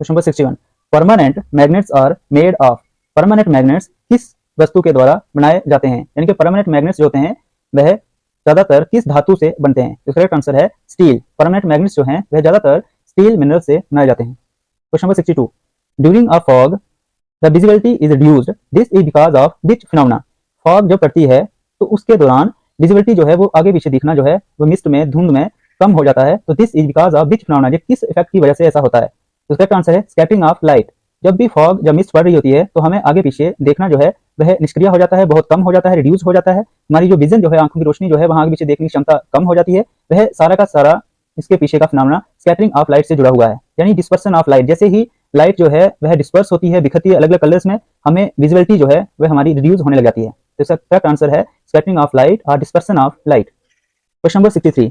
Question number 61, permanent magnets are made of. Permanent magnets किस वस्तु के द्वारा बनाए जाते हैं, यानी कि परमानेंट मैग्नेट्स जो होते हैं वह ज्यादातर किस धातु से बनते हैं। इसका करेक्ट आंसर है स्टील। परमानेंट मैग्नेट्स जो हैं वह ज्यादातर स्टील मिनरल से बनाए जाते हैं। Question number 62, during a fog the visibility is reduced, this is because of which phenomena. Fog जब पड़ती है तो उसके दौरान विजिबिलिटी जो है वो आगे पीछे दिखना जो है वो मिस्ट में धुंध में कम हो जाता है। तो this is because of which phenomena, ये किस इफेक्ट की वजह से ऐसा होता है। तो इसका आंसर है स्कैटरिंग ऑफ लाइट। जब भी फॉग जब मिस्ट पड़ रही होती है तो हमें आगे पीछे देखना जो है वह निष्क्रिय हो जाता है, बहुत कम हो जाता है, रिड्यूस हो जाता है। हमारी जो विजन जो है, आंखों की रोशनी जो है वहां आगे पीछे देखने की क्षमता कम हो जाती है। वह सारा का सारा इसके पीछे का फिनोमेना स्कैटरिंग ऑफ लाइट से जुड़ा हुआ है, यानी डिस्पर्सन ऑफ लाइट। जैसे ही लाइट जो है वह डिस्पर्स होती है, बिखरती है अलग अलग कलर्स में, हमें विजिबिलिटी जो है वह हमारी रिड्यूस होने लग जाती है। तो इसका करेक्ट आंसर है स्कैटरिंग ऑफ लाइट और dispersion of light. Question number 63,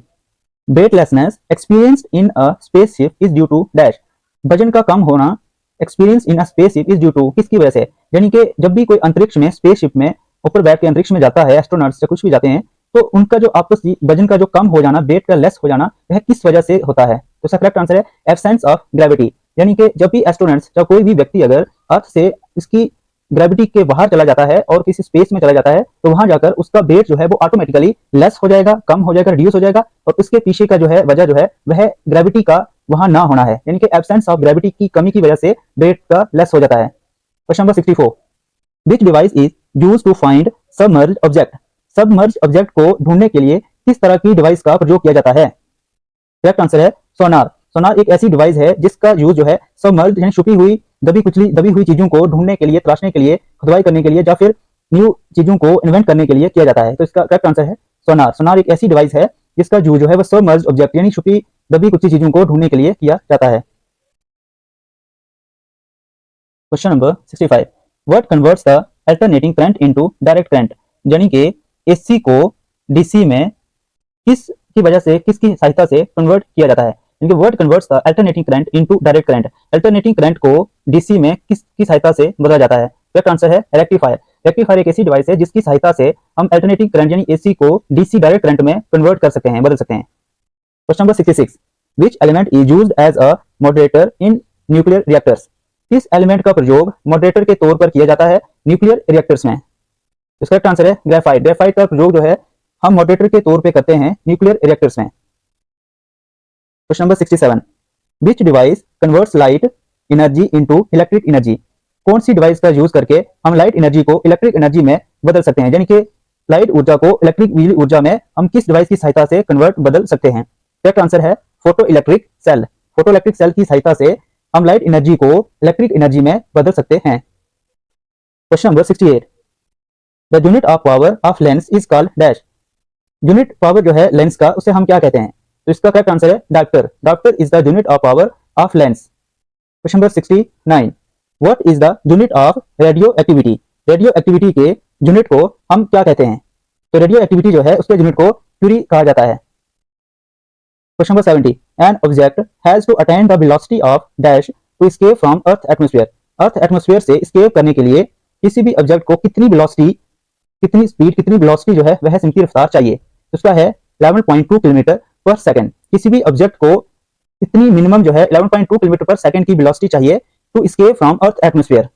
weightlessness experienced in a spaceship is due to dash. वजन का कम होना experience in a spaceship is due to किसकी वजह से, यानी कि जब भी कोई अंतरिक्ष में स्पेसशिप में ऊपर बैठ के अंतरिक्ष में जाता है, एस्ट्रोनॉट्स या कुछ भी जाते हैं, तो उनका जो आपसी वजन का जो कम हो जाना, वेट का लेस हो जाना, वह किस वजह से होता है। तो इसका करेक्ट आंसर है एब्सेंस ऑफ ग्रेविटी। यानी कि जब भी एस्ट्रोनॉट्स या कोई भी व्यक्ति अगर अर्थ से इसकी ग्रेविटी के बाहर चला जाता है और किसी स्पेस में चला जाता है तो वहां जाकर उसका वेट जो है वो ऑटोमेटिकली लेस हो जाएगा, कम हो जाएगा, रिड्यूस हो जाएगा। और उसके पीछे का जो है वजह जो है वह ग्रेविटी का वहां ना होना है, यानी कि एब्सेंस ऑफ ग्रेविटी की कमी की वजह से वेट का लेस हो जाता है। Question number 64, which device is used to find submerged object. Submerged object को ढूंढने के लिए किस तरह की डिवाइस का प्रयोग किया जाता है। करेक्ट आंसर है सोनार। सोनार एक ऐसी डिवाइस है जिसका यूज जो है सबमर्ज्ड यानी छुपी हुई दबी हुई चीजों को ढूंढने के लिए, तलाशने के लिए, खुदाई करने के लिए या फिर न्यू चीजों को इन्वेंट करने के लिए किया जाता है। तो इसका करेक्ट आंसर है सोनार। सोनार एक ऐसी डिवाइस है जिसका यूज जो है वह सबमर्ज्ड ऑब्जेक्ट यानी छुपी दबी कुछ चीजों को ढूंढने के लिए किया जाता है। Question number 65, what converts the alternating current into direct current. यानी कि एसी को डीसी में किस की वजह से, किसकी सहायता से कन्वर्ट किया जाता है। यानी कि what converts the alternating current into direct current. Alternating current को डीसी में किसकी सहायता से बदला जाता है। करेक्ट आंसर है रेक्टिफायर। रेक्टिफायर एक ऐसी डिवाइस है जिसकी सहायता से हम अल्टरनेटिंग करंट यानी एसी को डीसी डायरेक्ट करंट में कन्वर्ट कर सकते हैं, बदल सकते हैं। Question number 66, which element is used as a moderator in nuclear reactors. किस एलिमेंट का प्रयोग मॉडरेटर के तौर पर किया जाता है न्यूक्लियर रिएक्टर्स में। इसका करेक्ट आंसर है ग्रेफाइट। ग्रेफाइट का प्रयोग जो है हम मॉडरेटर के तौर पे करते हैं न्यूक्लियर रिएक्टर्स में। क्वेश्चन नंबर 67, विच device converts light energy into electric energy. कौन सी डिवाइस का यूज करके हम लाइट एनर्जी को इलेक्ट्रिक एनर्जी में बदल सकते हैं, यानी कि लाइट ऊर्जा को इलेक्ट्रिक बिजली ऊर्जा में हम किस डिवाइस की सहायता से कन्वर्ट बदल सकते हैं। करेक्ट आंसर है photo electric cell. Photo electric cell की सहायता से हम लाइट एनर्जी को इलेक्ट्रिक एनर्जी में बदल सकते हैं। Question number 68, the unit of power of lens is called dash. Unit power जो है लेंस का, उसे हम क्या कहते हैं। तो इसका करेक्ट आंसर है dioptre. Dioptre is the unit of power of lens. Question number 69, what is the unit of radio activity. Radio activity के यूनिट को हम क्या कहते हैं। तो रेडियो एक्टिविटी जो है उसके यूनिट को क्यूरी कहा जाता है। Question number 70, an object has to attain the velocity of dash to escape from earth atmosphere. Earth atmosphere से एस्केप करने के लिए किसी भी ऑब्जेक्ट को कितनी वेलोसिटी, कितनी स्पीड, कितनी वेलोसिटी जो है वह सिंपली रफ्तार चाहिए। उसका है 11.2 किलोमीटर पर सेकंड। किसी भी ऑब्जेक्ट को इतनी मिनिमम जो है 11.2 किलोमीटर पर सेकंड की वेलोसिटी चाहिए to escape from earth atmosphere.